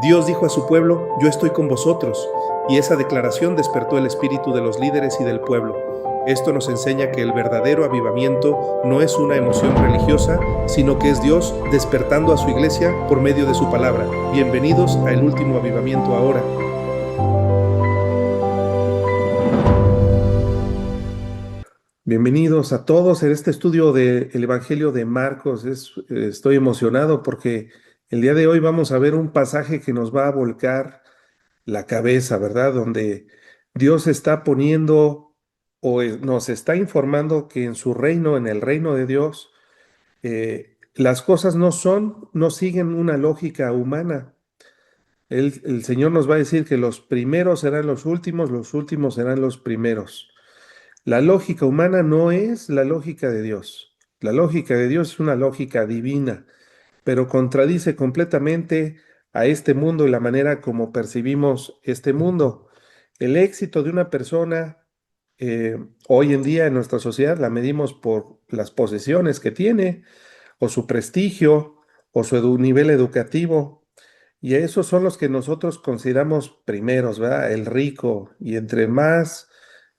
Dios dijo a su pueblo, yo estoy con vosotros, y esa declaración despertó el espíritu de los líderes y del pueblo. Esto nos enseña que el verdadero avivamiento no es una emoción religiosa, sino que es Dios despertando a su iglesia por medio de su palabra. Bienvenidos a El Último Avivamiento Ahora. Bienvenidos a todos en este estudio del Evangelio de Marcos. Estoy emocionado porque el día de hoy vamos a ver un pasaje que nos va a volcar la cabeza, ¿verdad? Donde Dios está poniendo nos está informando que en su reino, en el reino de Dios, las cosas no siguen una lógica humana. El Señor nos va a decir que los primeros serán los últimos serán los primeros. La lógica humana no es la lógica de Dios. La lógica de Dios es una lógica divina, pero contradice completamente a este mundo y la manera como percibimos este mundo. El éxito de una persona hoy en día en nuestra sociedad la medimos por las posesiones que tiene, o su prestigio, o su nivel educativo. Y esos son los que nosotros consideramos primeros, ¿verdad? El rico. Y entre más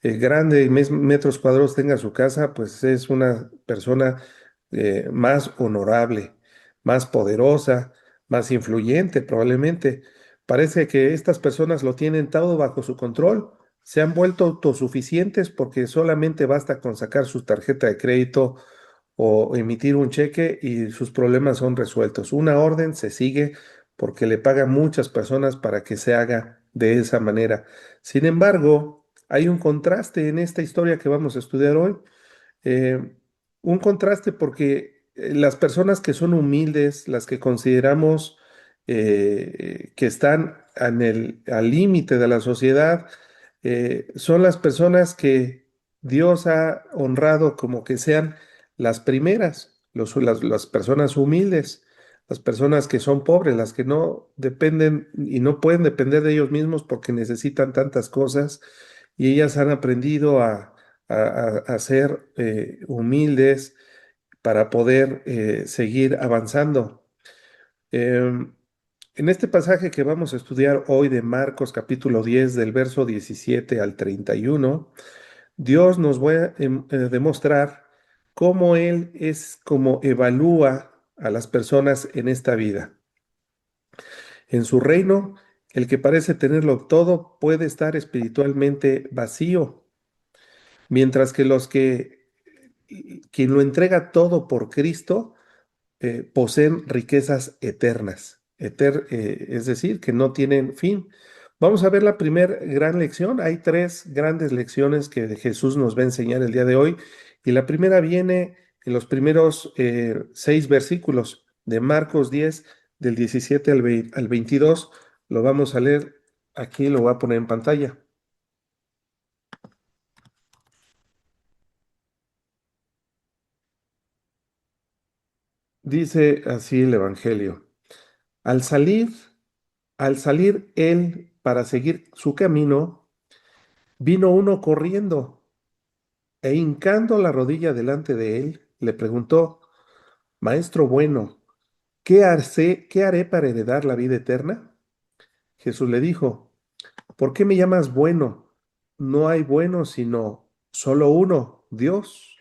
grande y metros cuadrados tenga su casa, pues es una persona más honorable, más poderosa, más influyente probablemente. Parece que estas personas lo tienen todo bajo su control. Se han vuelto autosuficientes porque solamente basta con sacar su tarjeta de crédito o emitir un cheque y sus problemas son resueltos. Una orden se sigue porque le pagan muchas personas para que se haga de esa manera. Sin embargo, hay un contraste en esta historia que vamos a estudiar hoy. eh, un contraste porque las personas que son humildes, las que consideramos que están al límite de la sociedad, son las personas que Dios ha honrado como que sean las primeras, las personas humildes, las personas que son pobres, las que no dependen y no pueden depender de ellos mismos porque necesitan tantas cosas y ellas han aprendido a ser humildes para poder seguir avanzando. Em, en este pasaje que vamos a estudiar hoy de Marcos capítulo 10 del verso 17 al 31, Dios nos va a demostrar cómo Él es, como evalúa a las personas en esta vida. En su reino, el que parece tenerlo todo puede estar espiritualmente vacío, mientras que quien lo entrega todo por Cristo poseen riquezas eternas, es decir, que no tienen fin. Vamos a ver la primera gran lección. Hay tres grandes lecciones que Jesús nos va a enseñar el día de hoy. Y la primera viene en los primeros 6 versículos de Marcos 10, del 17 al 22. Lo vamos a leer aquí, lo voy a poner en pantalla. Dice así el Evangelio. Al salir, al salir él para seguir su camino, vino uno corriendo e hincando la rodilla delante de él, le preguntó, Maestro bueno, ¿qué haré para heredar la vida eterna? Jesús le dijo, ¿por qué me llamas bueno? No hay bueno sino solo uno, Dios.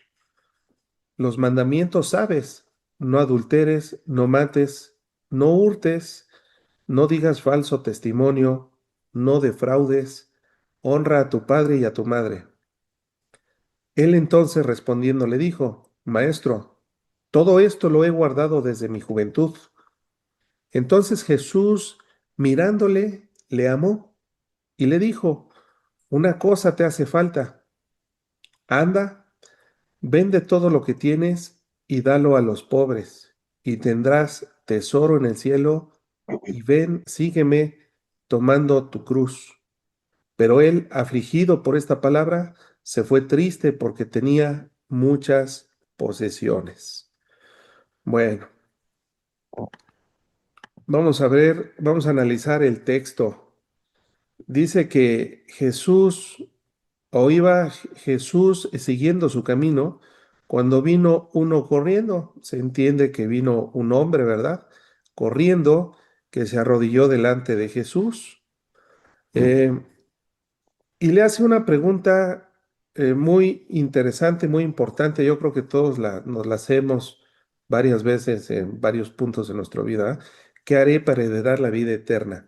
Los mandamientos sabes, no adulteres, no mates, no hurtes, no digas falso testimonio, no defraudes, honra a tu padre y a tu madre. Él entonces respondiendo le dijo, Maestro, todo esto lo he guardado desde mi juventud. Entonces Jesús, mirándole, le amó y le dijo, una cosa te hace falta. Anda, vende todo lo que tienes y dalo a los pobres, y tendrás tesoro en el cielo, y ven, sígueme tomando tu cruz. Pero él, afligido por esta palabra, se fue triste porque tenía muchas posesiones. Bueno, vamos a analizar el texto. Dice que iba Jesús siguiendo su camino, cuando vino uno corriendo. Se entiende que vino un hombre, ¿verdad? Corriendo que se arrodilló delante de Jesús eh, y le hace una pregunta muy interesante, muy importante. Yo creo que todos nos la hacemos varias veces en varios puntos de nuestra vida. ¿Qué haré para heredar la vida eterna?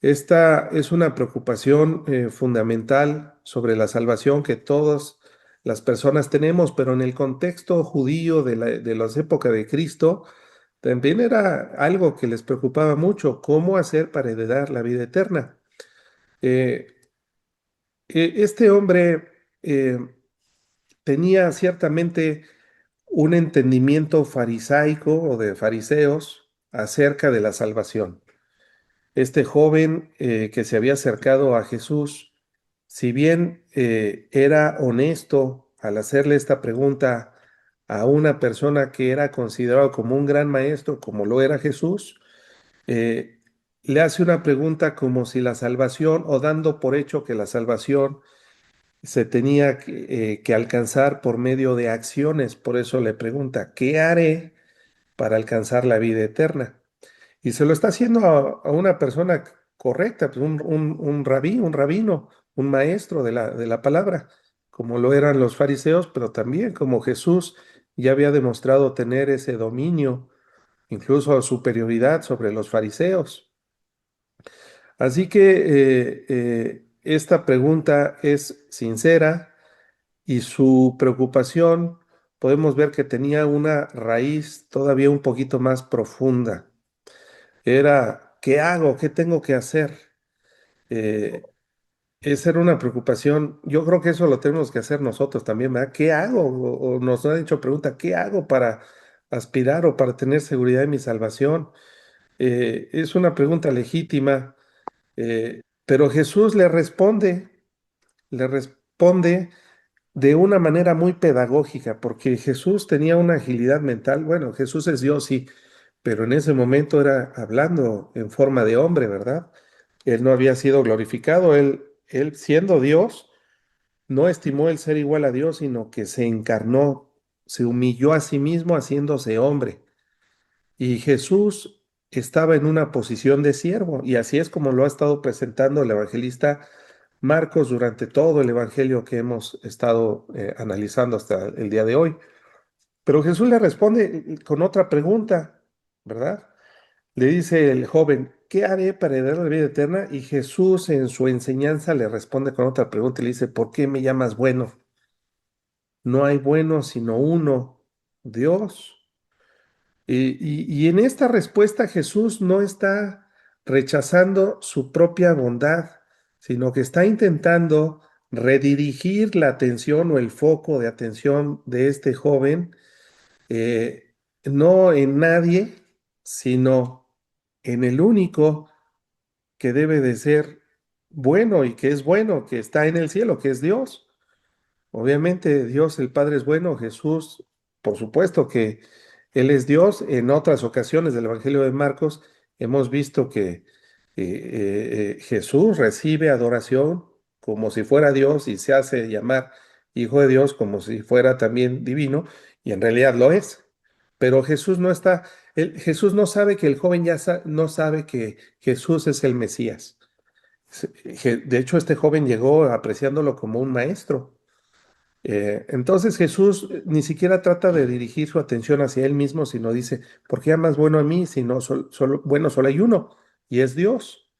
Esta es una preocupación fundamental sobre la salvación que todas las personas tenemos, pero en el contexto judío de las épocas de Cristo, también era algo que les preocupaba mucho, cómo hacer para heredar la vida eterna. Eh, este hombre tenía ciertamente un entendimiento farisaico o de fariseos acerca de la salvación. Este joven que se había acercado a Jesús, si bien era honesto al hacerle esta pregunta a una persona que era considerado como un gran maestro, como lo era Jesús, eh, le hace una pregunta como si la salvación, o dando por hecho que la salvación se tenía que alcanzar por medio de acciones. Por eso le pregunta, ¿qué haré para alcanzar la vida eterna? Y se lo está haciendo a una persona correcta, pues un rabí, un rabino, un maestro de la palabra, como lo eran los fariseos, pero también como Jesús ya había demostrado tener ese dominio, incluso superioridad sobre los fariseos. Así que esta pregunta es sincera y su preocupación podemos ver que tenía una raíz todavía un poquito más profunda. Era, ¿qué hago? ¿Qué tengo que hacer? Eh, Esa era una preocupación. Yo creo que eso lo tenemos que hacer nosotros también, ¿verdad? ¿Qué hago? O nos han hecho pregunta, ¿qué hago para aspirar o para tener seguridad en mi salvación? Es una pregunta legítima, pero Jesús le responde de una manera muy pedagógica, porque Jesús tenía una agilidad mental. Bueno, Jesús es Dios, sí, pero en ese momento era hablando en forma de hombre, ¿verdad? Él no había sido glorificado, él siendo Dios, no estimó el ser igual a Dios, sino que se encarnó, se humilló a sí mismo haciéndose hombre. Y Jesús estaba en una posición de siervo, y así es como lo ha estado presentando el evangelista Marcos durante todo el evangelio que hemos estado analizando hasta el día de hoy. Pero Jesús le responde con otra pregunta, ¿verdad? Le dice el joven, ¿qué haré para heredar la vida eterna? Y Jesús en su enseñanza le responde con otra pregunta y le dice, ¿por qué me llamas bueno? No hay bueno sino uno, Dios. Y en esta respuesta Jesús no está rechazando su propia bondad, sino que está intentando redirigir la atención o el foco de atención de este joven, no en nadie, sino en el único que debe de ser bueno y que es bueno, que está en el cielo, que es Dios. Obviamente Dios el Padre es bueno, Jesús, por supuesto que Él es Dios. En otras ocasiones del Evangelio de Marcos hemos visto que Jesús recibe adoración como si fuera Dios y se hace llamar Hijo de Dios como si fuera también divino, y en realidad lo es. Pero Jesús no está, Jesús no sabe que el joven ya no sabe que Jesús es el Mesías. De hecho, este joven llegó apreciándolo como un maestro. Entonces Jesús ni siquiera trata de dirigir su atención hacia él mismo, sino dice, ¿por qué amas bueno a mí? Si no, bueno, solo hay uno, y es Dios.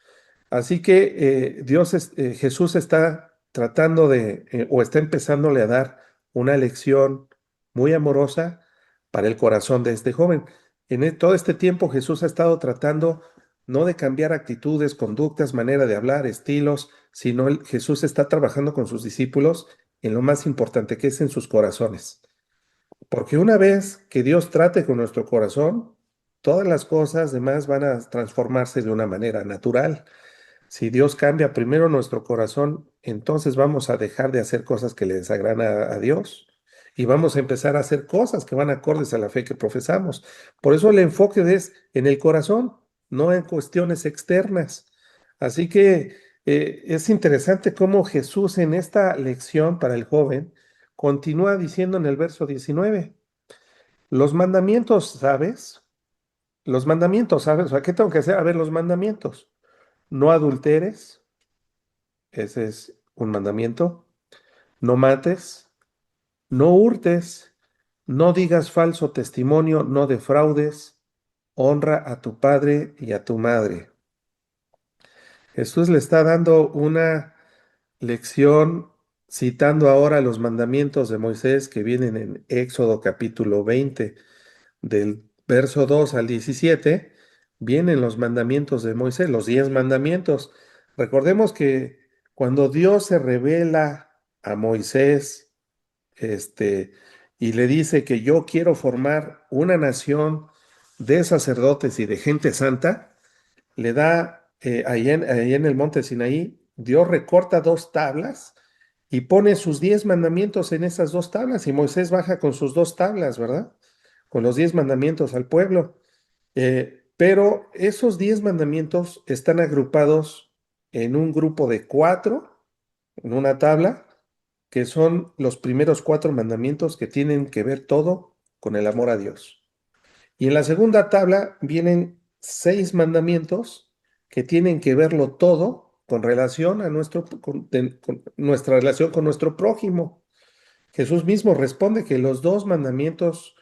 Así que Jesús está tratando o está empezándole a dar una lección muy amorosa para el corazón de este joven. Todo este tiempo Jesús ha estado tratando no de cambiar actitudes, conductas, manera de hablar, estilos, sino Jesús está trabajando con sus discípulos en lo más importante que es en sus corazones. Porque una vez que Dios trate con nuestro corazón, todas las cosas demás van a transformarse de una manera natural. Si Dios cambia primero nuestro corazón, entonces vamos a dejar de hacer cosas que le desagradan a Dios y vamos a empezar a hacer cosas que van acordes a la fe que profesamos. Por eso el enfoque es en el corazón, no en cuestiones externas. Así que es interesante cómo Jesús en esta lección para el joven continúa diciendo en el verso 19, los mandamientos, ¿sabes? los mandamientos, ¿sabes? O sea, ¿qué tengo que hacer? A ver, los mandamientos. No adulteres, ese es un mandamiento. No mates, no hurtes, no digas falso testimonio, no defraudes, honra a tu padre y a tu madre. Jesús le está dando una lección citando ahora los mandamientos de Moisés que vienen en Éxodo capítulo 20, del verso 2 al 17, vienen los mandamientos de Moisés, los 10 mandamientos. Recordemos que cuando Dios se revela a Moisés, este, y le dice que yo quiero formar una nación de sacerdotes y de gente santa, le da ahí en el monte Sinaí, Dios recorta dos tablas y pone sus 10 mandamientos en esas dos tablas y Moisés baja con sus dos tablas, ¿verdad? Con los 10 mandamientos al pueblo. Pero esos 10 mandamientos están agrupados en un grupo de cuatro, en una tabla, que son los primeros cuatro mandamientos que tienen que ver todo con el amor a Dios. Y en la segunda tabla vienen 6 mandamientos que tienen que verlo todo con relación a con nuestra relación con nuestro prójimo. Jesús mismo responde que los dos mandamientos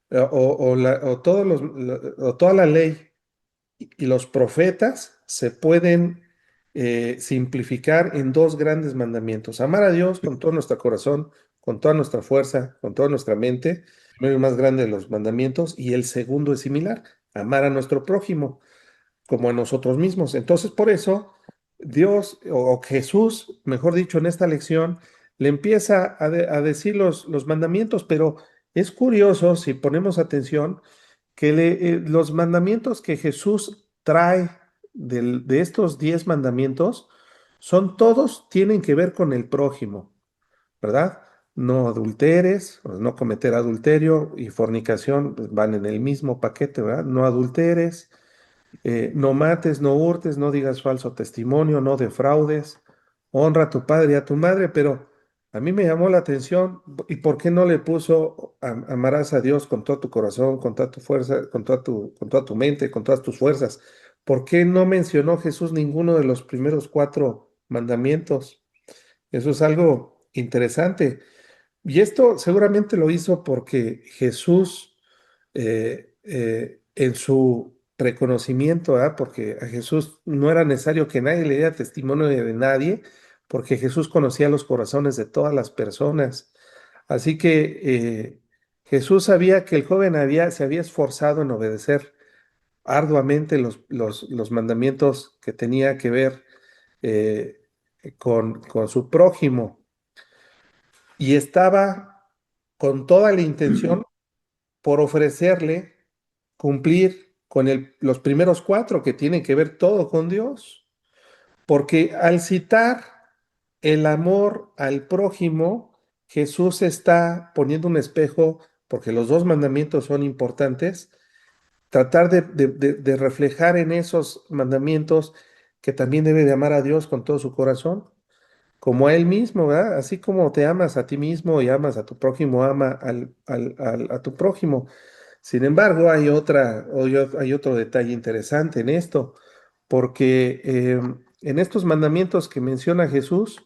o todos o toda la ley y los profetas se pueden simplificar en dos grandes mandamientos. Amar a Dios con todo nuestro corazón, con toda nuestra fuerza, con toda nuestra mente, el más grande de los mandamientos, y el segundo es similar, amar a nuestro prójimo como a nosotros mismos. Entonces, por eso, Dios o Jesús, mejor dicho, en esta lección, le empieza a decir los mandamientos, pero es curioso, si ponemos atención, que los mandamientos que Jesús trae de estos 10 mandamientos son todos, tienen que ver con el prójimo, ¿verdad? No adulteres, o no cometer adulterio y fornicación pues, van en el mismo paquete, ¿verdad? No adulteres, no mates, no hurtes, no digas falso testimonio, no defraudes, honra a tu padre y a tu madre, pero a mí me llamó la atención, ¿y por qué no le puso amarás a Dios con todo tu corazón, con toda tu fuerza, con toda tu mente, con todas tus fuerzas? ¿Por qué no mencionó Jesús ninguno de los primeros cuatro mandamientos? Eso es algo interesante. Y esto seguramente lo hizo porque Jesús, en su reconocimiento, ¿ah? Porque a Jesús no era necesario que nadie le diera testimonio de nadie, porque Jesús conocía los corazones de todas las personas. Así que Jesús sabía que el joven se había esforzado en obedecer arduamente los mandamientos que tenía que ver eh, con su prójimo y estaba con toda la intención por ofrecerle cumplir con los primeros cuatro que tienen que ver todo con Dios. Porque al citar el amor al prójimo, Jesús está poniendo un espejo, porque los dos mandamientos son importantes, tratar de reflejar en esos mandamientos que también debe de amar a Dios con todo su corazón como a él mismo, ¿verdad? Así como te amas a ti mismo y amas a tu prójimo, ama a tu prójimo. Sin embargo, hay otro detalle interesante en esto, porque en estos mandamientos que menciona Jesús,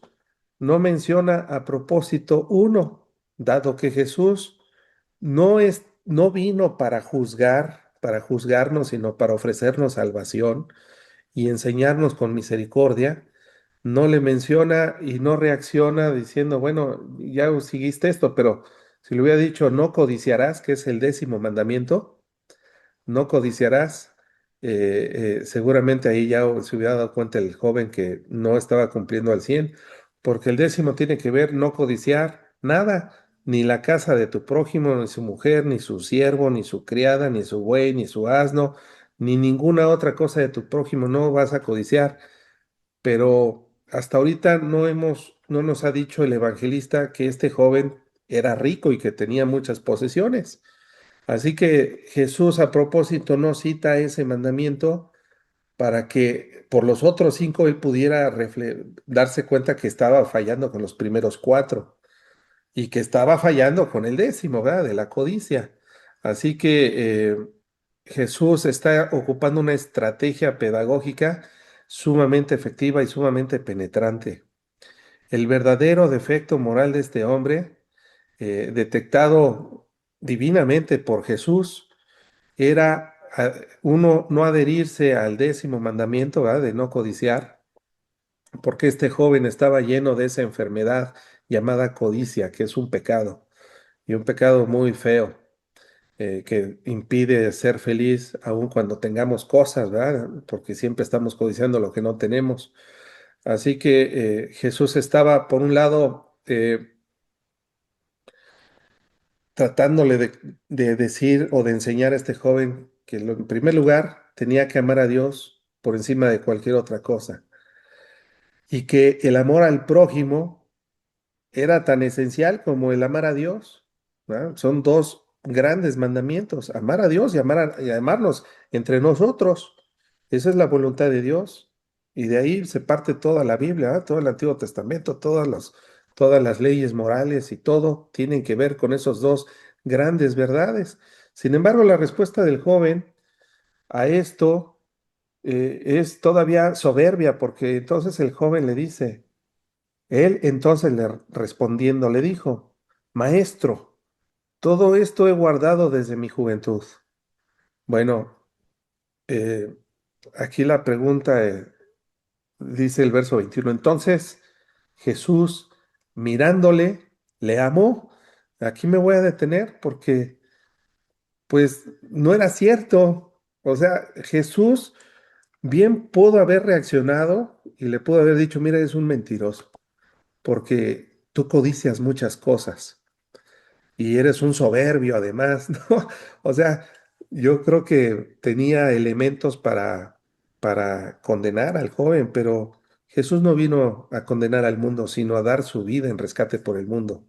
no menciona a propósito uno, dado que Jesús no vino para juzgarnos, sino para ofrecernos salvación y enseñarnos con misericordia, no le menciona y no reacciona diciendo, bueno, ya seguiste esto, pero si le hubiera dicho, no codiciarás, que es el 10.º mandamiento, no codiciarás, seguramente ahí ya se hubiera dado cuenta el joven que no estaba cumpliendo al 100 porque el 10.º tiene que ver no codiciar nada, ni la casa de tu prójimo, ni su mujer, ni su siervo, ni su criada, ni su buey, ni su asno, ni ninguna otra cosa de tu prójimo, no vas a codiciar. Pero hasta ahorita no nos ha dicho el evangelista que este joven era rico y que tenía muchas posesiones. Así que Jesús a propósito no cita ese mandamiento para que por los otros 5 él pudiera darse cuenta que estaba fallando con los primeros 4 y que estaba fallando con el 10.º, ¿verdad? De la codicia. Así que Jesús está ocupando una estrategia pedagógica sumamente efectiva y sumamente penetrante. El verdadero defecto moral de este hombre, detectado divinamente por Jesús, era uno, no adherirse al 10.º mandamiento, ¿verdad? De no codiciar, porque este joven estaba lleno de esa enfermedad llamada codicia, que es un pecado, y un pecado muy feo, que impide ser feliz aun cuando tengamos cosas, ¿verdad? Porque siempre estamos codiciando lo que no tenemos. Así que Jesús estaba, por un lado, tratándole de decir o de enseñar a este joven que en primer lugar tenía que amar a Dios por encima de cualquier otra cosa, y que el amor al prójimo era tan esencial como el amar a Dios, ¿verdad? Son dos grandes mandamientos, amar a Dios y amarnos entre nosotros. Esa es la voluntad de Dios. Y de ahí se parte toda la Biblia, ¿verdad? Todo el Antiguo Testamento, todas las leyes morales y todo tienen que ver con esos dos grandes verdades. Sin embargo, la respuesta del joven a esto es todavía soberbia, porque entonces el joven le dice, él entonces le respondiendo le dijo, Maestro, todo esto he guardado desde mi juventud. Bueno, eh, aquí la pregunta, dice el verso 21. Entonces Jesús, mirándole, le amó. Aquí me voy a detener porque pues no era cierto. O sea, Jesús bien pudo haber reaccionado y le pudo haber dicho, mira, es un mentiroso, porque tú codicias muchas cosas y eres un soberbio además, ¿no? O sea, yo creo que tenía elementos para condenar al joven, pero Jesús no vino a condenar al mundo, sino a dar su vida en rescate por el mundo.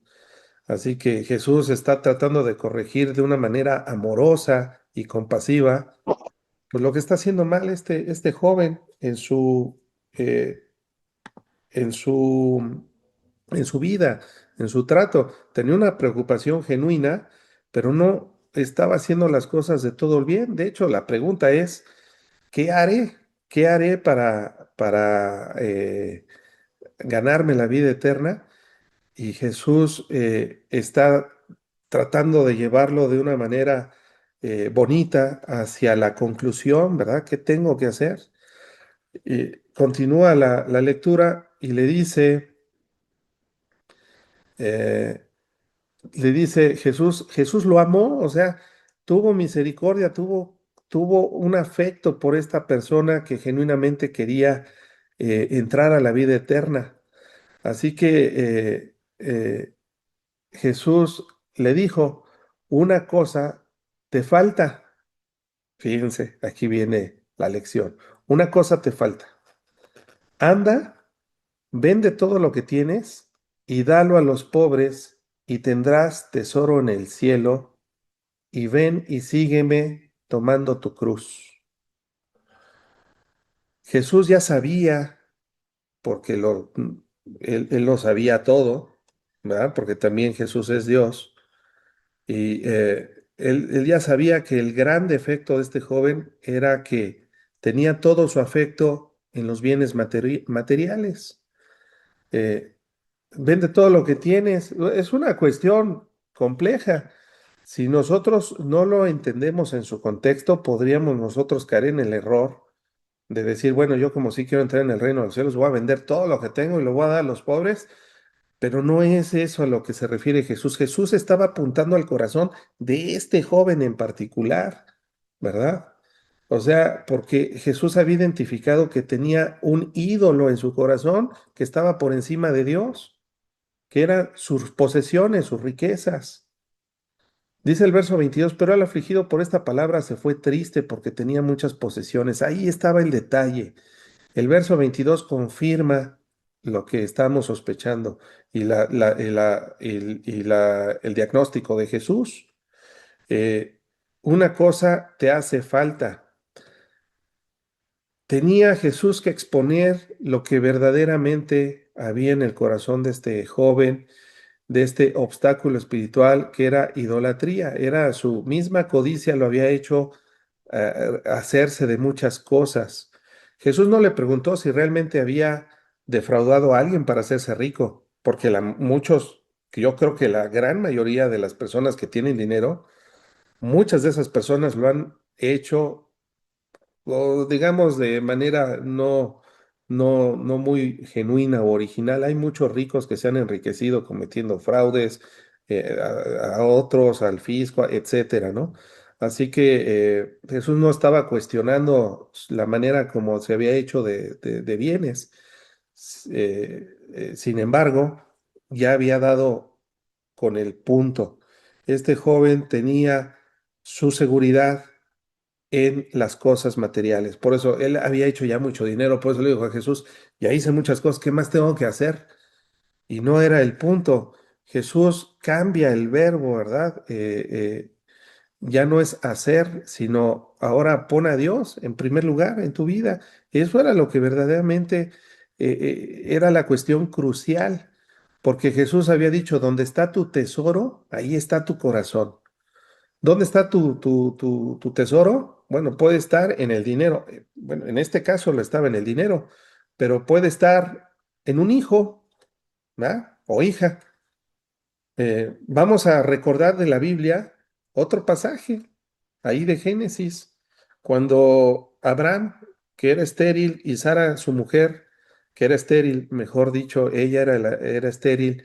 Así que Jesús está tratando de corregir de una manera amorosa y compasiva, pues lo que está haciendo mal este joven eh, en su, en su vida, en su trato. Tenía una preocupación genuina, pero no estaba haciendo las cosas de todo el bien. De hecho, la pregunta es, ¿qué haré? ¿Qué haré para ganarme la vida eterna? Y Jesús está tratando de llevarlo de una manera bonita hacia la conclusión, ¿verdad? ¿Qué tengo que hacer? Y continúa la lectura y eh, le dice Jesús, Jesús lo amó, o sea, tuvo misericordia, tuvo un afecto por esta persona que genuinamente quería entrar a la vida eterna. Así que Jesús le dijo, una cosa te falta. Fíjense, aquí viene la lección. Una cosa te falta. Anda, vende todo lo que tienes y dalo a los pobres y tendrás tesoro en el cielo y ven y sígueme tomando tu cruz. Jesús ya sabía, porque él lo sabía todo, ¿verdad? Porque también Jesús es Dios, y él ya sabía que el gran defecto de este joven era que tenía todo su afecto en los bienes materiales. Eh, Vende todo lo que tienes. Es una cuestión compleja. Si nosotros no lo entendemos en su contexto, podríamos nosotros caer en el error de decir, bueno, yo como sí quiero entrar en el reino de los cielos, voy a vender todo lo que tengo y lo voy a dar a los pobres, pero no es eso a lo que se refiere Jesús. Jesús estaba apuntando al corazón de este joven en particular, ¿verdad? O sea, porque Jesús había identificado que tenía un ídolo en su corazón que estaba por encima de Dios, que eran sus posesiones, sus riquezas. Dice el verso 22, pero el afligido por esta palabra se fue triste porque tenía muchas posesiones. Ahí estaba el detalle. El verso 22 confirma lo que estamos sospechando y el diagnóstico de Jesús. Eh, una cosa te hace falta. Tenía Jesús que exponer lo que verdaderamente había en el corazón de este joven, de este obstáculo espiritual que era idolatría. Era su misma codicia, lo había hecho hacerse de muchas cosas. Jesús no le preguntó si realmente había defraudado a alguien para hacerse rico, porque muchos, que yo creo que la gran mayoría de las personas que tienen dinero, muchas de esas personas lo han hecho, o digamos de manera no muy genuina o original. Hay muchos ricos que se han enriquecido cometiendo fraudes a otros, al fisco, etcétera, ¿no? Así que Jesús no estaba cuestionando la manera como se había hecho de bienes. Sin embargo, ya había dado con el punto. Este joven tenía su seguridad en las cosas materiales. Por eso él había hecho ya mucho dinero, por eso le dijo a Jesús, ya hice muchas cosas, ¿qué más tengo que hacer? Y no era el punto. Jesús cambia el verbo, ¿verdad? Ya no es hacer, sino ahora pon a Dios en primer lugar en tu vida. Eso era lo que verdaderamente era la cuestión crucial, porque Jesús había dicho, donde está tu tesoro, ahí está tu corazón. ¿Dónde está tu tesoro? Bueno, puede estar en el dinero. Bueno, en este caso lo estaba en el dinero, pero puede estar en un hijo, ¿verdad? O hija. Vamos a recordar de la Biblia otro pasaje, ahí de Génesis, cuando Abraham, que era estéril, y Sara, su mujer, que era estéril, mejor dicho, ella era estéril.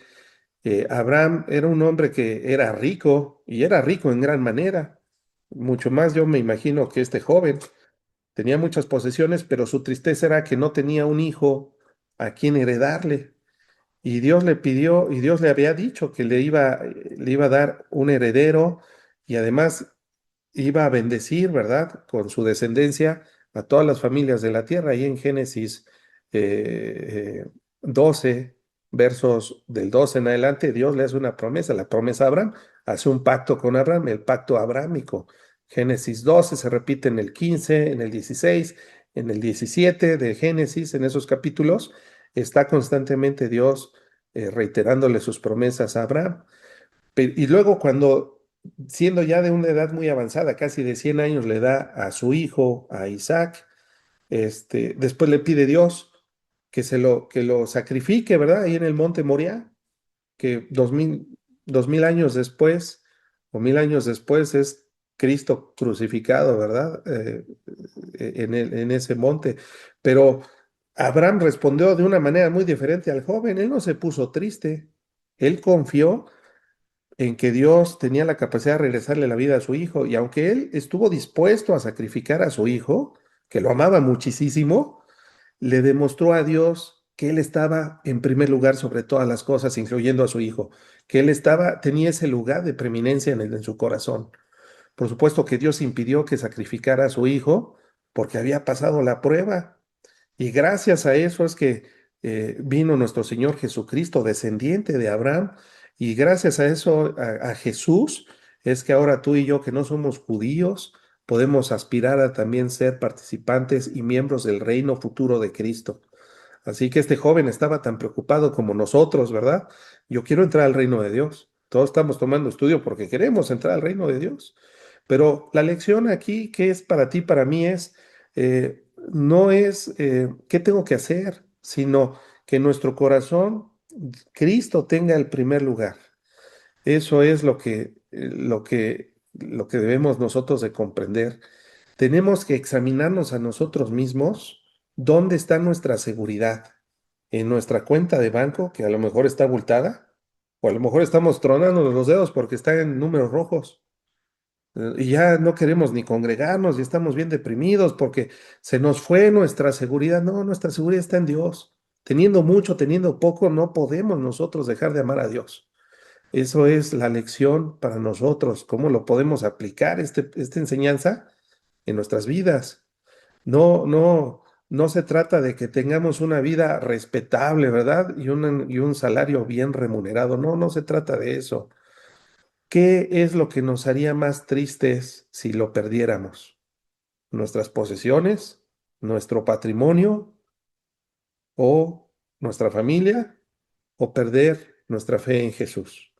Abraham era un hombre que era rico y era rico en gran manera, mucho más yo me imagino que este joven. Tenía muchas posesiones, pero su tristeza era que no tenía un hijo a quien heredarle. Y Dios le pidió, y Dios le había dicho que le iba a dar un heredero y además iba a bendecir, ¿verdad? Con su descendencia a todas las familias de la tierra. Ahí en Génesis 12, versos del 12 en adelante, Dios le hace una promesa, la promesa a Abraham, hace un pacto con Abraham, el pacto abrámico. Génesis 12 se repite en el 15, en el 16, en el 17 de Génesis, en esos capítulos, está constantemente Dios reiterándole sus promesas a Abraham. Y luego cuando, siendo ya de una edad muy avanzada, casi de 100 años, le da a su hijo, a Isaac, después le pide Dios que lo sacrifique, ¿verdad? Ahí en el monte Moriah, que 2000 años después, o 1000 años después, es Cristo crucificado, ¿verdad? En ese monte. Pero Abraham respondió de una manera muy diferente al joven. Él no se puso triste. Él confió en que Dios tenía la capacidad de regresarle la vida a su hijo. Y aunque él estuvo dispuesto a sacrificar a su hijo, que lo amaba muchísimo, le demostró a Dios que él estaba en primer lugar sobre todas las cosas, incluyendo a su hijo, que él tenía ese lugar de preeminencia en su corazón. Por supuesto que Dios impidió que sacrificara a su hijo porque había pasado la prueba. Y gracias a eso es que vino nuestro Señor Jesucristo, descendiente de Abraham, y gracias a eso, a Jesús, es que ahora tú y yo, que no somos judíos, podemos aspirar a también ser participantes y miembros del reino futuro de Cristo. Así que este joven estaba tan preocupado como nosotros, ¿verdad? Yo quiero entrar al reino de Dios. Todos estamos tomando estudio porque queremos entrar al reino de Dios. Pero la lección aquí, que es para ti, para mí, no es qué tengo que hacer, sino que en nuestro corazón Cristo tenga el primer lugar. Eso es lo que debemos nosotros de comprender. Tenemos que examinarnos a nosotros mismos dónde está nuestra seguridad. En nuestra cuenta de banco, que a lo mejor está abultada, o a lo mejor estamos tronándonos los dedos porque está en números rojos. Y ya no queremos ni congregarnos y estamos bien deprimidos porque se nos fue nuestra seguridad. No, nuestra seguridad está en Dios. Teniendo mucho, teniendo poco, no podemos nosotros dejar de amar a Dios. Eso es la lección para nosotros, cómo lo podemos aplicar esta enseñanza en nuestras vidas. No se trata de que tengamos una vida respetable, ¿verdad? Y un salario bien remunerado. No, no se trata de eso. ¿Qué es lo que nos haría más tristes si lo perdiéramos? ¿Nuestras posesiones? ¿Nuestro patrimonio? ¿O nuestra familia? ¿O perder nuestra fe en Jesús?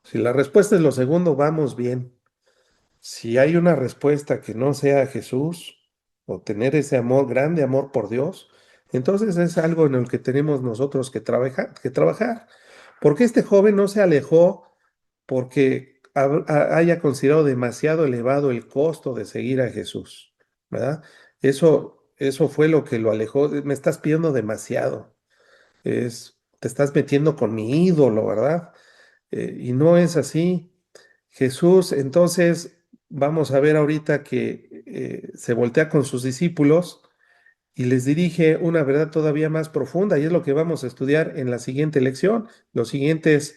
Si la respuesta es lo segundo, vamos bien. Si hay una respuesta que no sea Jesús o tener ese amor, grande amor por Dios, entonces es algo en el que tenemos nosotros que trabajar. Porque este joven no se alejó porque haya considerado demasiado elevado el costo de seguir a Jesús, ¿verdad? Eso fue lo que lo alejó. Me estás pidiendo demasiado. Te estás metiendo con mi ídolo, ¿verdad? Y no es así. Jesús, entonces, vamos a ver ahorita que se voltea con sus discípulos y les dirige una verdad todavía más profunda, y es lo que vamos a estudiar en la siguiente lección, los siguientes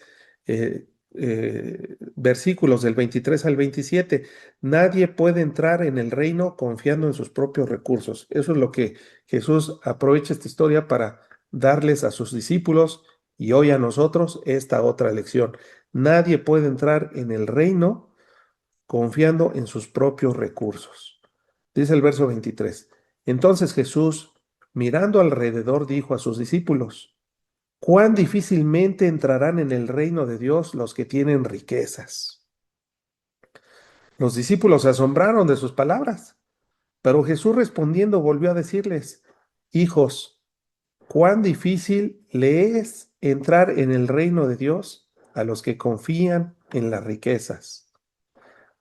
versículos del 23 al 27. Nadie puede entrar en el reino confiando en sus propios recursos. Eso es lo que Jesús aprovecha esta historia para darles a sus discípulos y hoy a nosotros esta otra lección. Nadie puede entrar en el reino confiando en sus propios recursos. Dice el verso 23. Entonces Jesús, mirando alrededor, dijo a sus discípulos, cuán difícilmente entrarán en el reino de Dios los que tienen riquezas. Los discípulos se asombraron de sus palabras, pero Jesús respondiendo volvió a decirles, hijos, cuán difícil le es entrar en el reino de Dios a los que confían en las riquezas.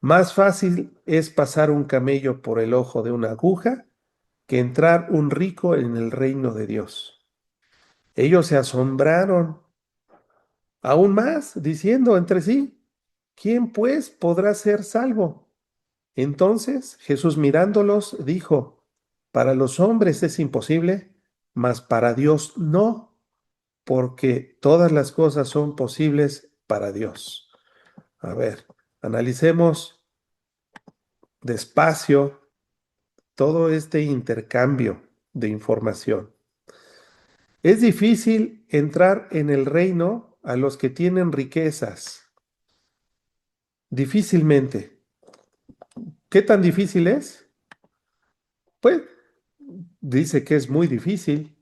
Más fácil es pasar un camello por el ojo de una aguja que entrar un rico en el reino de Dios. Ellos se asombraron aún más, diciendo entre sí, ¿quién pues podrá ser salvo? Entonces Jesús mirándolos dijo, para los hombres es imposible, mas para Dios no, porque todas las cosas son posibles para Dios. A ver, analicemos despacio todo este intercambio de información. Es difícil entrar en el reino a los que tienen riquezas. Difícilmente. ¿Qué tan difícil es? Pues dice que es muy difícil.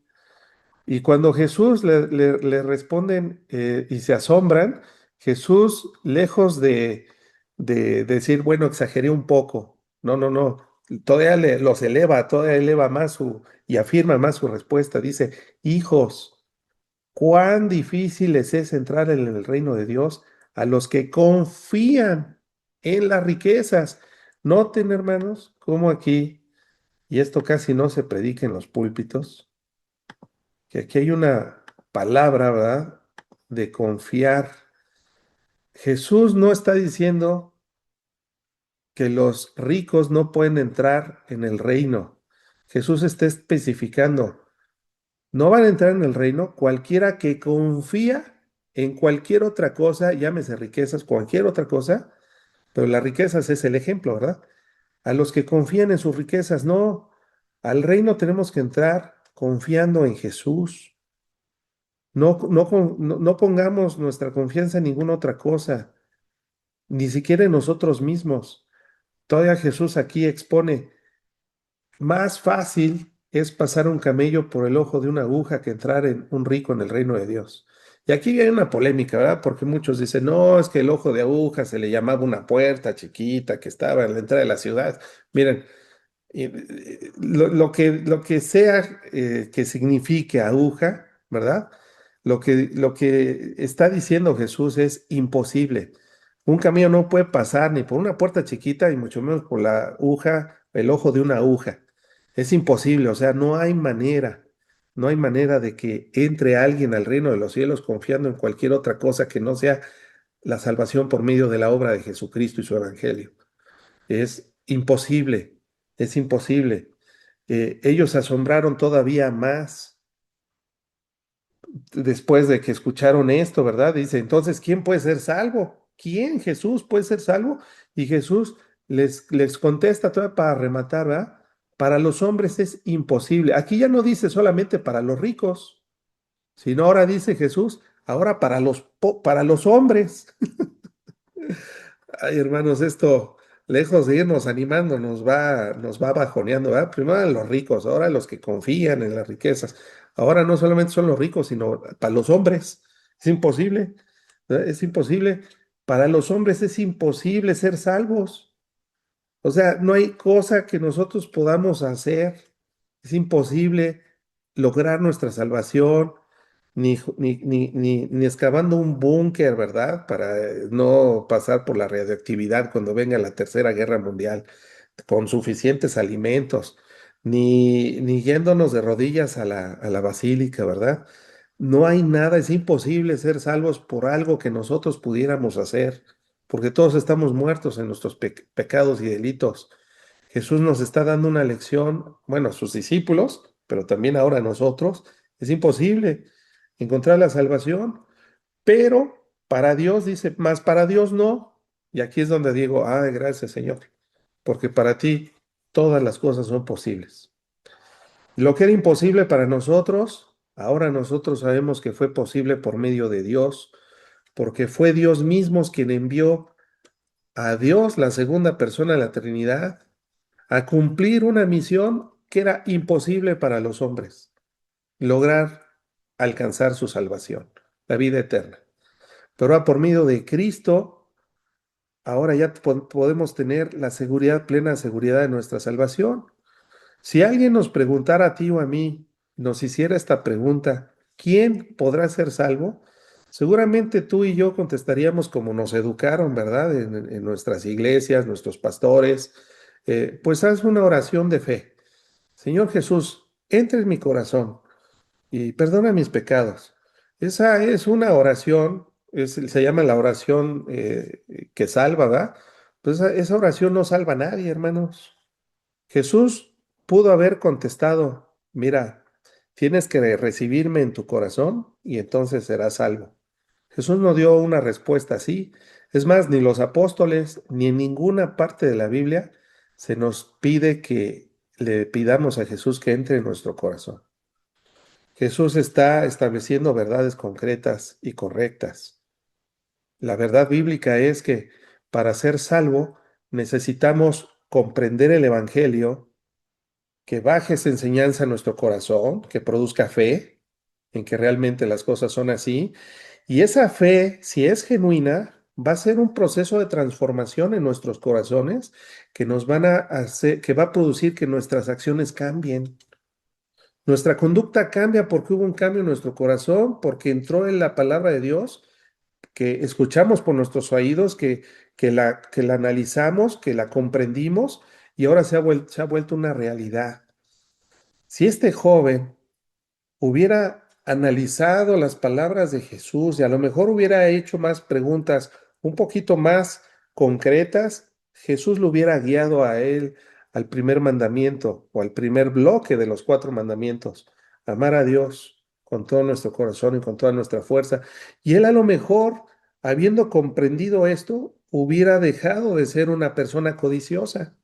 Y cuando Jesús le responden y se asombran, Jesús, lejos de decir, bueno, exageré un poco. No, no, no. Todavía los eleva, todavía eleva más y afirma más su respuesta. Dice, hijos. Cuán difícil les es entrar en el reino de Dios a los que confían en las riquezas. Noten, hermanos, cómo aquí, y esto casi no se predica en los púlpitos, que aquí hay una palabra, ¿verdad? De confiar. Jesús no está diciendo que los ricos no pueden entrar en el reino. Jesús está especificando. No van a entrar en el reino cualquiera que confía en cualquier otra cosa, llámese riquezas, cualquier otra cosa, pero las riquezas es el ejemplo, ¿verdad? A los que confían en sus riquezas, no. Al reino tenemos que entrar confiando en Jesús. No pongamos nuestra confianza en ninguna otra cosa, ni siquiera en nosotros mismos. Todavía Jesús aquí expone. Más fácil es pasar un camello por el ojo de una aguja que entrar en un rico en el reino de Dios. Y aquí hay una polémica, ¿verdad? Porque muchos dicen, no, es que el ojo de aguja se le llamaba una puerta chiquita que estaba en la entrada de la ciudad. Miren, lo que sea que signifique aguja, ¿verdad? Lo que está diciendo Jesús es imposible. Un camino no puede pasar ni por una puerta chiquita y mucho menos por la aguja, el ojo de una aguja. Es imposible, o sea, no hay manera de que entre alguien al reino de los cielos confiando en cualquier otra cosa que no sea la salvación por medio de la obra de Jesucristo y su evangelio. Es imposible, es imposible. Ellos se asombraron todavía más después de que escucharon esto, ¿verdad? Dice, entonces, ¿quién puede ser salvo? ¿Quién? Jesús puede ser salvo. Y Jesús les contesta todavía para rematar, ¿verdad? Para los hombres es imposible. Aquí ya no dice solamente para los ricos, sino ahora dice Jesús, ahora para los hombres. Ay, hermanos, esto, lejos de irnos animando, nos va bajoneando, ¿verdad? Primero a los ricos, ahora a los que confían en las riquezas. Ahora no solamente son los ricos, sino para los hombres. Es imposible, ¿verdad? Es imposible. Para los hombres es imposible ser salvos. O sea, no hay cosa que nosotros podamos hacer. Es imposible lograr nuestra salvación, ni excavando un búnker, ¿verdad? Para no pasar por la radioactividad cuando venga la Tercera Guerra Mundial, con suficientes alimentos, ni yéndonos de rodillas a la basílica, ¿verdad? No hay nada, es imposible ser salvos por algo que nosotros pudiéramos hacer, porque todos estamos muertos en nuestros pecados y delitos. Jesús nos está dando una lección, bueno, a sus discípulos, pero también ahora a nosotros. Es imposible encontrar la salvación, pero para Dios dice, más para Dios no. Y aquí es donde digo, ay, gracias Señor, porque para ti todas las cosas son posibles. Lo que era imposible para nosotros, ahora nosotros sabemos que fue posible por medio de Dios, porque fue Dios mismo quien envió a Dios, la segunda persona de la Trinidad, a cumplir una misión que era imposible para los hombres, lograr alcanzar su salvación, la vida eterna. Pero por medio de Cristo, ahora ya podemos tener la seguridad, plena seguridad de nuestra salvación. Si alguien nos preguntara a ti o a mí, nos hiciera esta pregunta, ¿quién podrá ser salvo? Seguramente tú y yo contestaríamos como nos educaron, ¿verdad? En nuestras iglesias, nuestros pastores. Pues haz una oración de fe. Señor Jesús, entra en mi corazón y perdona mis pecados. Esa es una oración, se llama la oración que salva, ¿verdad? Pues esa oración no salva a nadie, hermanos. Jesús pudo haber contestado, mira, tienes que recibirme en tu corazón y entonces serás salvo. Jesús no dio una respuesta así. Es más, ni los apóstoles, ni en ninguna parte de la Biblia se nos pide que le pidamos a Jesús que entre en nuestro corazón. Jesús está estableciendo verdades concretas y correctas. La verdad bíblica es que para ser salvo necesitamos comprender el Evangelio, que baje esa enseñanza a nuestro corazón, que produzca fe en que realmente las cosas son así. Y esa fe, si es genuina, va a ser un proceso de transformación en nuestros corazones que nos van a hacer, que va a producir que nuestras acciones cambien. Nuestra conducta cambia porque hubo un cambio en nuestro corazón, porque entró en la palabra de Dios, que escuchamos por nuestros oídos, que la analizamos, que la comprendimos y ahora se ha vuelto una realidad. Si este joven hubiera analizado las palabras de Jesús y a lo mejor hubiera hecho más preguntas un poquito más concretas, Jesús lo hubiera guiado a él al primer mandamiento o al primer bloque de los cuatro mandamientos, amar a Dios con todo nuestro corazón y con toda nuestra fuerza. Y él a lo mejor, habiendo comprendido esto, hubiera dejado de ser una persona codiciosa.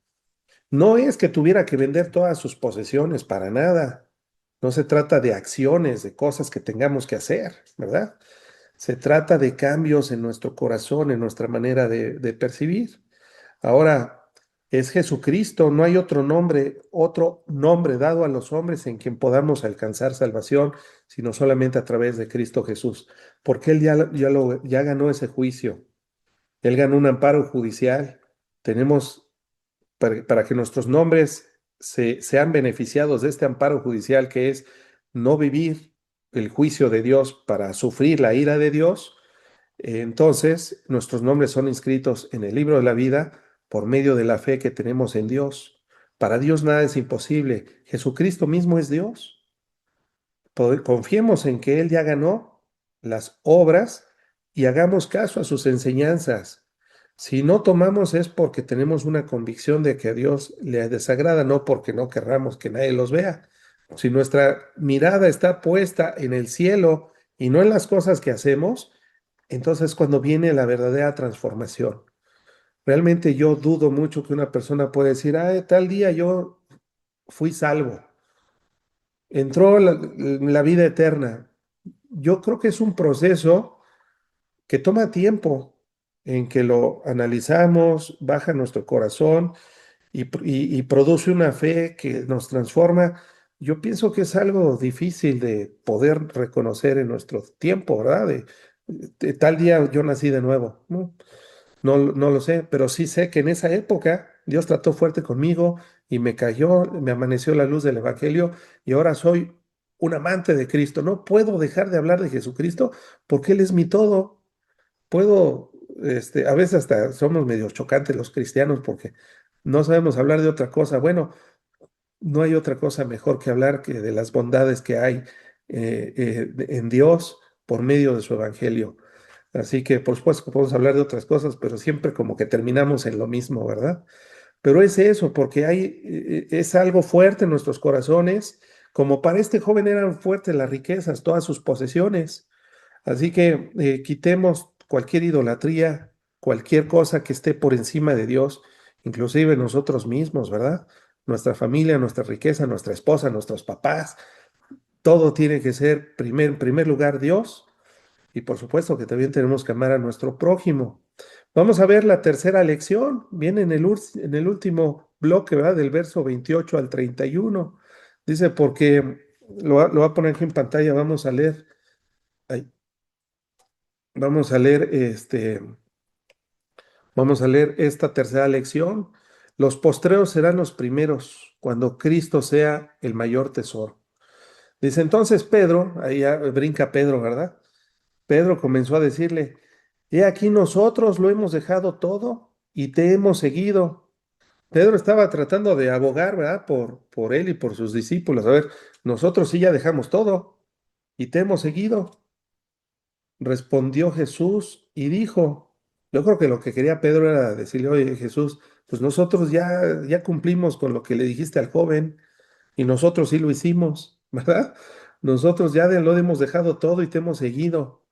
No es que tuviera que vender todas sus posesiones, para nada. No se trata de acciones, de cosas que tengamos que hacer, ¿verdad? Se trata de cambios en nuestro corazón, en nuestra manera de percibir. Ahora, es Jesucristo, no hay otro nombre dado a los hombres en quien podamos alcanzar salvación, sino solamente a través de Cristo Jesús, porque Él ya ganó ese juicio. Él ganó un amparo judicial. Tenemos para que nuestros nombres sean beneficiados de este amparo judicial que es no vivir el juicio de Dios para sufrir la ira de Dios, entonces nuestros nombres son inscritos en el libro de la vida por medio de la fe que tenemos en Dios. Para Dios nada es imposible. Jesucristo mismo es Dios. Confiemos en que Él ya ganó las obras y hagamos caso a sus enseñanzas. Si no tomamos es porque tenemos una convicción de que a Dios le desagrada, no porque no querramos que nadie los vea. Si nuestra mirada está puesta en el cielo y no en las cosas que hacemos, entonces cuando viene la verdadera transformación. Realmente yo dudo mucho que una persona pueda decir, ah, tal día yo fui salvo, entró la vida eterna. Yo creo que es un proceso que toma tiempo, en que lo analizamos, baja nuestro corazón y produce una fe que nos transforma. Yo pienso que es algo difícil de poder reconocer en nuestro tiempo, ¿verdad? De tal día yo nací de nuevo. No, no lo sé, pero sí sé que en esa época Dios trató fuerte conmigo y me cayó, me amaneció la luz del Evangelio y ahora soy un amante de Cristo. No puedo dejar de hablar de Jesucristo porque Él es mi todo. Puedo, a veces hasta somos medio chocantes los cristianos porque no sabemos hablar de otra cosa. Bueno, no hay otra cosa mejor que hablar que de las bondades que hay en Dios por medio de su Evangelio. Así que, por supuesto que podemos hablar de otras cosas, pero siempre como que terminamos en lo mismo, ¿verdad? Pero es eso, porque es algo fuerte en nuestros corazones, como para este joven eran fuertes las riquezas, todas sus posesiones. Así que quitemos cualquier idolatría, cualquier cosa que esté por encima de Dios, inclusive nosotros mismos, ¿verdad? Nuestra familia, nuestra riqueza, nuestra esposa, nuestros papás, todo tiene que ser en primer lugar Dios y por supuesto que también tenemos que amar a nuestro prójimo. Vamos a ver la tercera lección, viene en el último bloque, ¿verdad? Del verso 28 al 31. Dice, porque lo voy a poner aquí en pantalla, vamos a leer. Ay, vamos a leer vamos a leer esta tercera lección. Los postreros serán los primeros cuando Cristo sea el mayor tesoro. Dice entonces Pedro, ahí ya brinca Pedro, ¿verdad? Pedro comenzó a decirle, he aquí nosotros lo hemos dejado todo y te hemos seguido. Pedro estaba tratando de abogar, ¿verdad? Por él y por sus discípulos. A ver, nosotros sí ya dejamos todo y te hemos seguido. Respondió Jesús y dijo, yo creo que lo que quería Pedro era decirle, oye Jesús, pues nosotros ya cumplimos con lo que le dijiste al joven y nosotros sí lo hicimos, ¿verdad? Nosotros ya lo hemos dejado todo y te hemos seguido.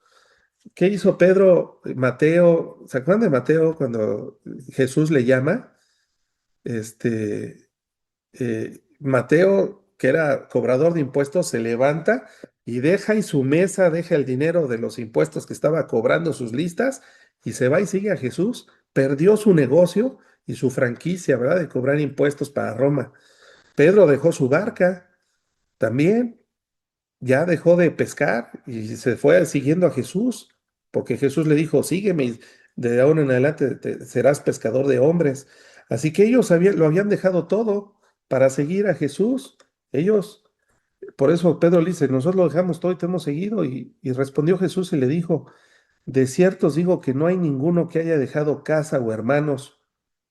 ¿Qué hizo Pedro? Mateo, ¿se acuerdan de Mateo cuando Jesús le llama? Este, Mateo, que era cobrador de impuestos, se levanta y deja y su mesa, deja el dinero de los impuestos que estaba cobrando sus listas y se va y sigue a Jesús. Perdió su negocio y su franquicia, ¿verdad? De cobrar impuestos para Roma. Pedro dejó su barca también, ya dejó de pescar y se fue siguiendo a Jesús, porque Jesús le dijo, sígueme y de ahora en adelante serás pescador de hombres. Así que ellos lo habían dejado todo para seguir a Jesús. Ellos, por eso Pedro le dice, nosotros lo dejamos todo y te hemos seguido. Y respondió Jesús y le dijo, de cierto os digo que no hay ninguno que haya dejado casa o hermanos,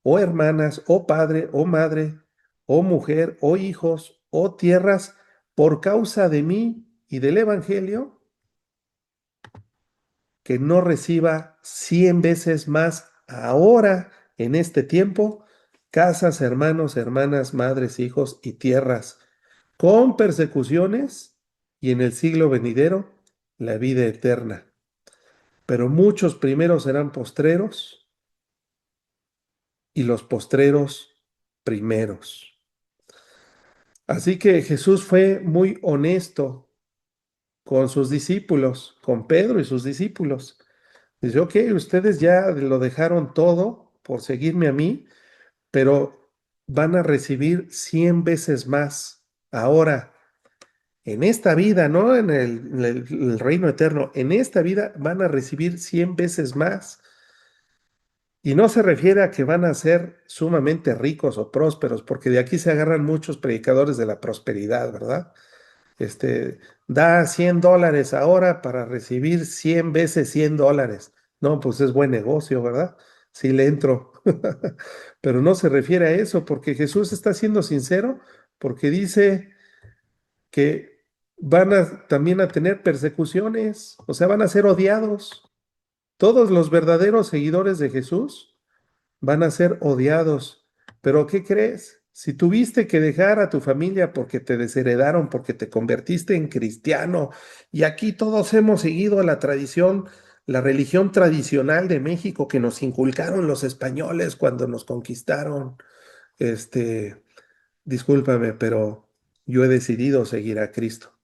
o hermanas, o padre, o madre, o mujer, o hijos, o tierras, por causa de mí y del Evangelio, que no reciba 100 veces más ahora, en este tiempo, casas, hermanos, hermanas, madres, hijos y tierras, con persecuciones, y en el siglo venidero, la vida eterna. Pero muchos primeros serán postreros y los postreros primeros. Así que Jesús fue muy honesto con sus discípulos, con Pedro y sus discípulos. Dice, ok, ustedes ya lo dejaron todo por seguirme a mí, pero van a recibir 100 veces más ahora, en esta vida, no en el reino eterno, en esta vida van a recibir 100 veces más. Y no se refiere a que van a ser sumamente ricos o prósperos, porque de aquí se agarran muchos predicadores de la prosperidad, ¿verdad? Da $100 ahora para recibir 100 veces $100. No, pues es buen negocio, ¿verdad? Sí le entro. Pero no se refiere a eso, porque Jesús está siendo sincero, porque dice que van a también a tener persecuciones, o sea, van a ser odiados. Todos los verdaderos seguidores de Jesús van a ser odiados. Pero ¿qué crees? Si tuviste que dejar a tu familia porque te desheredaron, porque te convertiste en cristiano, y aquí todos hemos seguido la tradición, la religión tradicional de México que nos inculcaron los españoles cuando nos conquistaron, este, discúlpame, pero yo he decidido seguir a Cristo.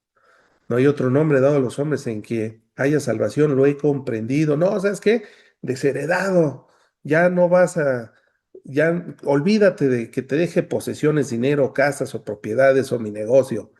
No hay otro nombre dado a los hombres en que haya salvación, lo he comprendido. No, ¿sabes qué? Desheredado. Ya no vas a, ya olvídate de que te deje posesiones, dinero, casas o propiedades o mi negocio.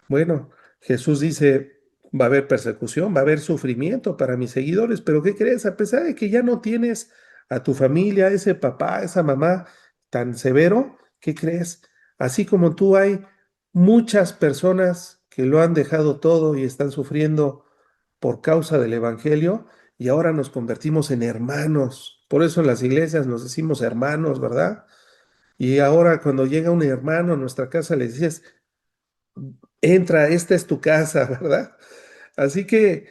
Bueno, Jesús dice, va a haber persecución, va a haber sufrimiento para mis seguidores, pero ¿qué crees? A pesar de que ya no tienes a tu familia, a ese papá, a esa mamá, tan severo, ¿qué crees? Así como tú hay muchas personas que lo han dejado todo y están sufriendo por causa del Evangelio y ahora nos convertimos en hermanos. Por eso en las iglesias nos decimos hermanos, ¿verdad? Y ahora cuando llega un hermano a nuestra casa le dices, entra, esta es tu casa, ¿verdad? Así que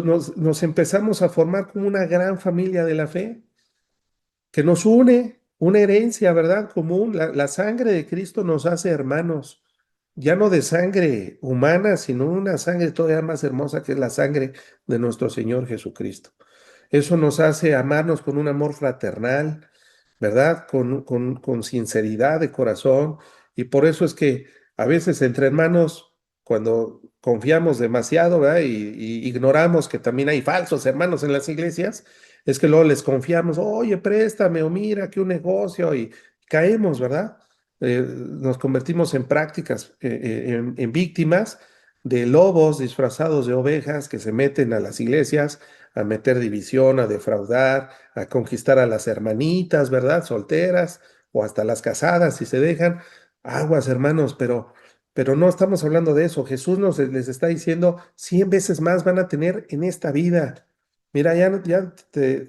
nos empezamos a formar como una gran familia de la fe que nos une, una herencia, ¿verdad? Común. La sangre de Cristo nos hace hermanos, ya no de sangre humana, sino una sangre todavía más hermosa que es la sangre de nuestro Señor Jesucristo. Eso nos hace amarnos con un amor fraternal, ¿verdad? Con sinceridad de corazón. Y por eso es que a veces entre hermanos, cuando confiamos demasiado, ¿verdad? Y ignoramos que también hay falsos hermanos en las iglesias, es que luego les confiamos, oye, préstame o mira que un negocio y caemos, ¿verdad? Nos convertimos en prácticas, en víctimas de lobos disfrazados de ovejas que se meten a las iglesias a meter división, a defraudar, a conquistar a las hermanitas, ¿verdad? Solteras o hasta las casadas si se dejan. Aguas, hermanos, pero no estamos hablando de eso. Jesús les está diciendo 100 veces más van a tener en esta vida. Mira, ya te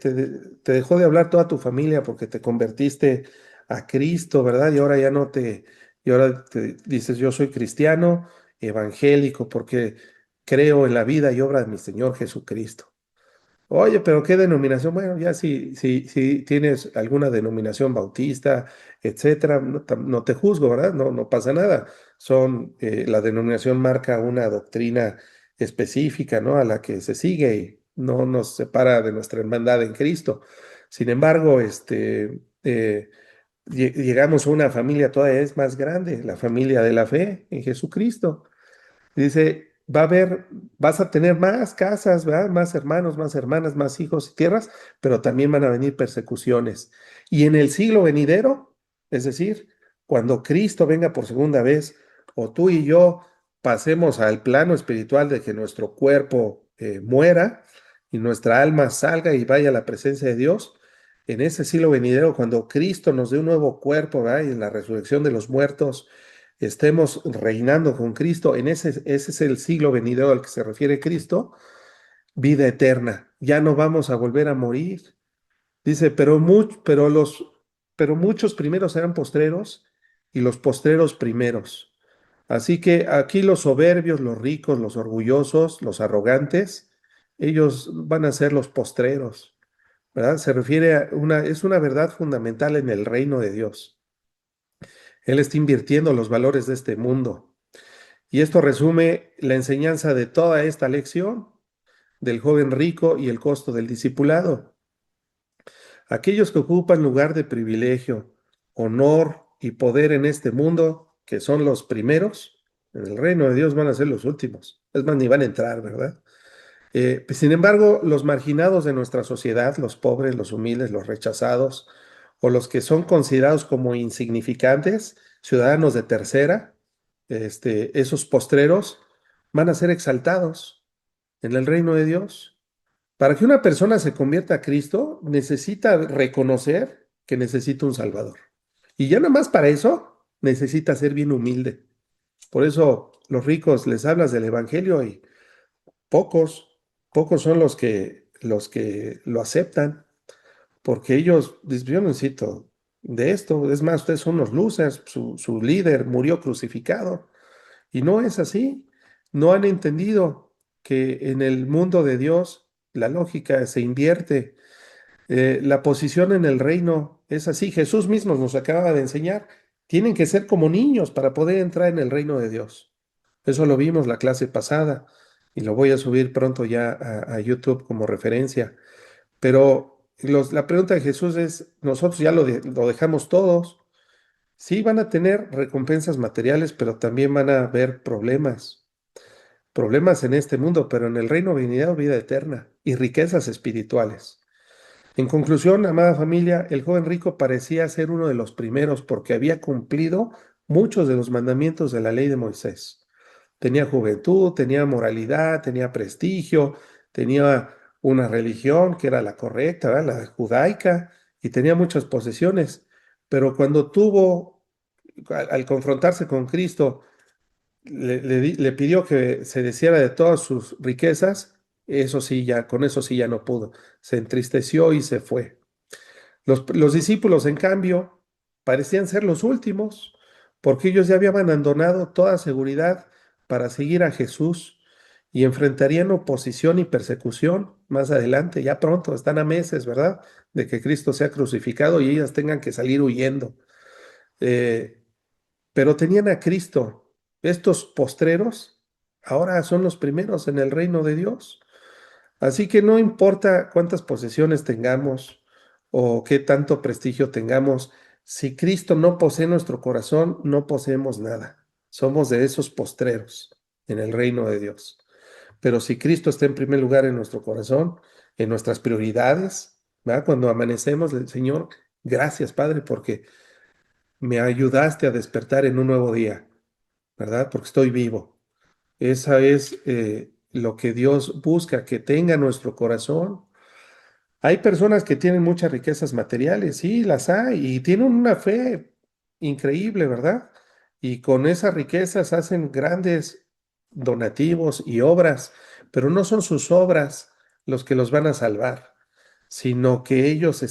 dejó de hablar toda tu familia porque te convertiste a Cristo, ¿verdad? Y ahora te dices, yo soy cristiano, evangélico, porque creo en la vida y obra de mi Señor Jesucristo. Oye, pero ¿qué denominación? Bueno, ya si tienes alguna denominación bautista, etcétera, no te juzgo, ¿verdad? No pasa nada. La denominación marca una doctrina específica, ¿no? A la que se sigue y no nos separa de nuestra hermandad en Cristo. Sin embargo, llegamos a una familia todavía es más grande, la familia de la fe en Jesucristo. Dice, vas a tener más casas, ¿verdad? Más hermanos, más hermanas, más hijos y tierras, pero también van a venir persecuciones. Y en el siglo venidero, es decir, cuando Cristo venga por segunda vez, o tú y yo pasemos al plano espiritual de que nuestro cuerpo muera y nuestra alma salga y vaya a la presencia de Dios, en ese siglo venidero, cuando Cristo nos dé un nuevo cuerpo, ¿verdad? Y en la resurrección de los muertos estemos reinando con Cristo, ese es el siglo venidero al que se refiere Cristo, vida eterna. Ya no vamos a volver a morir. Dice, pero muchos primeros serán postreros y los postreros primeros. Así que aquí los soberbios, los ricos, los orgullosos, los arrogantes, ellos van a ser los postreros, ¿verdad? Se refiere es una verdad fundamental en el reino de Dios. Él está invirtiendo los valores de este mundo. Y esto resume la enseñanza de toda esta lección del joven rico y el costo del discipulado. Aquellos que ocupan lugar de privilegio, honor y poder en este mundo, que son los primeros, en el reino de Dios van a ser los últimos. Es más, ni van a entrar, ¿verdad? Pues, sin embargo, los marginados de nuestra sociedad, los pobres, los humildes, los rechazados, o los que son considerados como insignificantes, ciudadanos de tercera, esos postreros, van a ser exaltados en el reino de Dios. Para que una persona se convierta a Cristo, necesita reconocer que necesita un Salvador. Y ya nada más para eso, necesita ser bien humilde. Por eso los ricos les hablas del Evangelio y pocos, pocos son los que lo aceptan, porque ellos dicen, yo no necesito de esto, es más, ustedes son unos losers, su líder murió crucificado, y no es así, no han entendido que en el mundo de Dios la lógica se invierte, la posición en el reino es así, Jesús mismo nos acaba de enseñar, tienen que ser como niños para poder entrar en el reino de Dios. Eso lo vimos la clase pasada y lo voy a subir pronto ya a YouTube como referencia. Pero la pregunta de Jesús es, nosotros ya lo dejamos todos. Sí, van a tener recompensas materiales, pero también van a haber problemas. Problemas en este mundo, pero en el reino venidero vida eterna y riquezas espirituales. En conclusión, amada familia, el joven rico parecía ser uno de los primeros porque había cumplido muchos de los mandamientos de la ley de Moisés. Tenía juventud, tenía moralidad, tenía prestigio, tenía una religión que era la correcta, ¿verdad? La judaica, y tenía muchas posesiones. pero cuando al confrontarse con Cristo, le pidió que se deshiera de todas sus riquezas, eso sí, ya, con eso sí ya no pudo. Se entristeció y se fue. Los discípulos, en cambio, parecían ser los últimos, porque ellos ya habían abandonado toda seguridad para seguir a Jesús y enfrentarían oposición y persecución más adelante, ya pronto, están a meses, ¿verdad?, de que Cristo sea crucificado y ellas tengan que salir huyendo. Eh, pero tenían a Cristo. Estos postreros ahora son los primeros en el reino de Dios. Así que no importa cuántas posesiones tengamos o qué tanto prestigio tengamos, si Cristo no posee nuestro corazón, no poseemos nada. Somos de esos postreros en el reino de Dios. Pero si Cristo está en primer lugar en nuestro corazón, en nuestras prioridades, ¿verdad? Cuando amanecemos, Señor, gracias, Padre, porque me ayudaste a despertar en un nuevo día, ¿verdad? Porque estoy vivo. Esa es lo que Dios busca, que tenga nuestro corazón. Hay personas que tienen muchas riquezas materiales, sí, las hay, y tienen una fe increíble, ¿verdad? Y con esas riquezas hacen grandes donativos y obras, pero no son sus obras los que los van a salvar, sino que ellos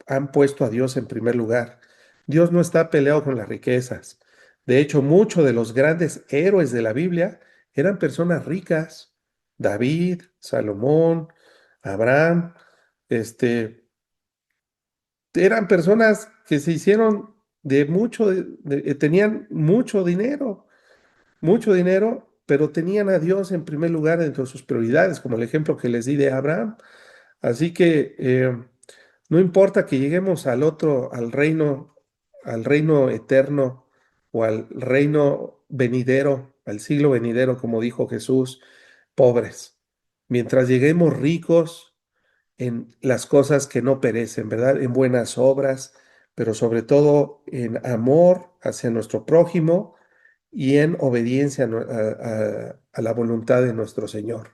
han puesto a Dios en primer lugar. Dios no está peleado con las riquezas. De hecho, muchos de los grandes héroes de la Biblia eran personas ricas. David, Salomón, Abraham, este, eran personas que se hicieron de mucho, tenían mucho dinero, pero tenían a Dios en primer lugar dentro de sus prioridades, como el ejemplo que les di de Abraham. Así que no importa que lleguemos al reino eterno o al reino venidero, al siglo venidero, como dijo Jesús, pobres. Mientras lleguemos ricos en las cosas que no perecen, ¿verdad? En buenas obras, pero sobre todo en amor hacia nuestro prójimo y en obediencia a la voluntad de nuestro Señor.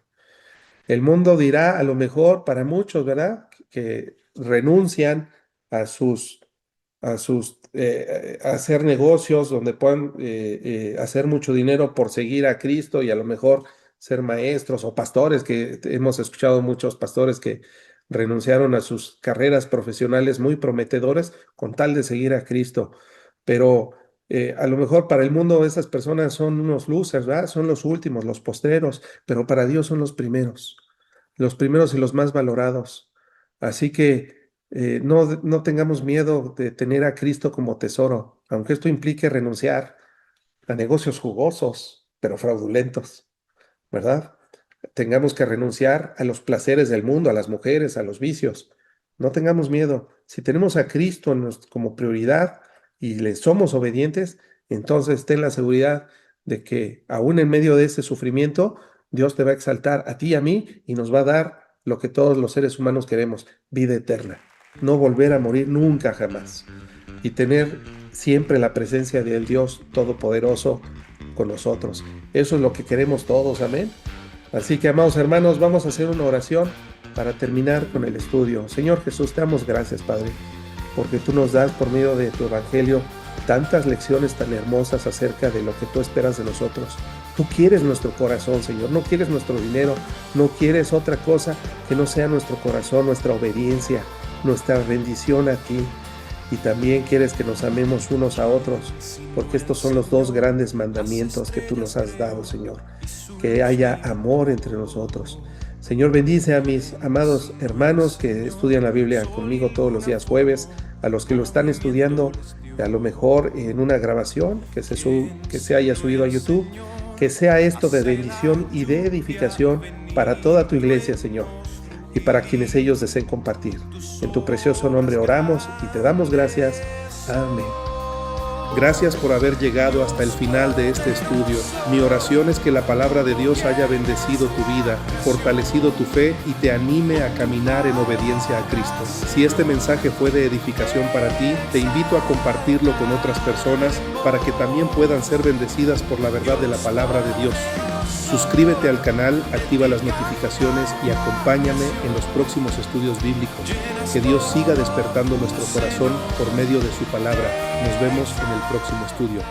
El mundo dirá, a lo mejor para muchos, ¿verdad?, que renuncian a a hacer negocios donde puedan hacer mucho dinero por seguir a Cristo y a lo mejor ser maestros o pastores, que hemos escuchado muchos pastores que renunciaron a sus carreras profesionales muy prometedoras con tal de seguir a Cristo. Pero a lo mejor para el mundo esas personas son unos losers, ¿verdad? Son los últimos, los postreros, pero para Dios son los primeros y los más valorados. Así que no tengamos miedo de tener a Cristo como tesoro, aunque esto implique renunciar a negocios jugosos, pero fraudulentos, ¿verdad? Tengamos que renunciar a los placeres del mundo, a las mujeres, a los vicios. No tengamos miedo. Si tenemos a Cristo como prioridad y le somos obedientes, entonces ten la seguridad de que aún en medio de ese sufrimiento, Dios te va a exaltar a ti y a mí y nos va a dar lo que todos los seres humanos queremos, vida eterna. No volver a morir nunca jamás y tener siempre la presencia del Dios Todopoderoso con nosotros. Eso es lo que queremos todos, amén. Así que, amados hermanos, vamos a hacer una oración para terminar con el estudio. Señor Jesús, te damos gracias, Padre, porque tú nos das por medio de tu Evangelio tantas lecciones tan hermosas acerca de lo que tú esperas de nosotros. Tú quieres nuestro corazón, Señor, no quieres nuestro dinero, no quieres otra cosa que no sea nuestro corazón, nuestra obediencia, nuestra rendición a ti. Y también quieres que nos amemos unos a otros, porque estos son los dos grandes mandamientos que tú nos has dado, Señor. Que haya amor entre nosotros. Señor, bendice a mis amados hermanos que estudian la Biblia conmigo todos los días jueves, a los que lo están estudiando, a lo mejor en una grabación que se haya subido a YouTube, que sea esto de bendición y de edificación para toda tu iglesia, Señor, y para quienes ellos deseen compartir. En tu precioso nombre oramos y te damos gracias. Amén. Gracias por haber llegado hasta el final de este estudio. Mi oración es que la palabra de Dios haya bendecido tu vida, fortalecido tu fe y te anime a caminar en obediencia a Cristo. Si este mensaje fue de edificación para ti, te invito a compartirlo con otras personas para que también puedan ser bendecidas por la verdad de la palabra de Dios. Suscríbete al canal, activa las notificaciones y acompáñame en los próximos estudios bíblicos. Que Dios siga despertando nuestro corazón por medio de su palabra. Nos vemos en el próximo estudio.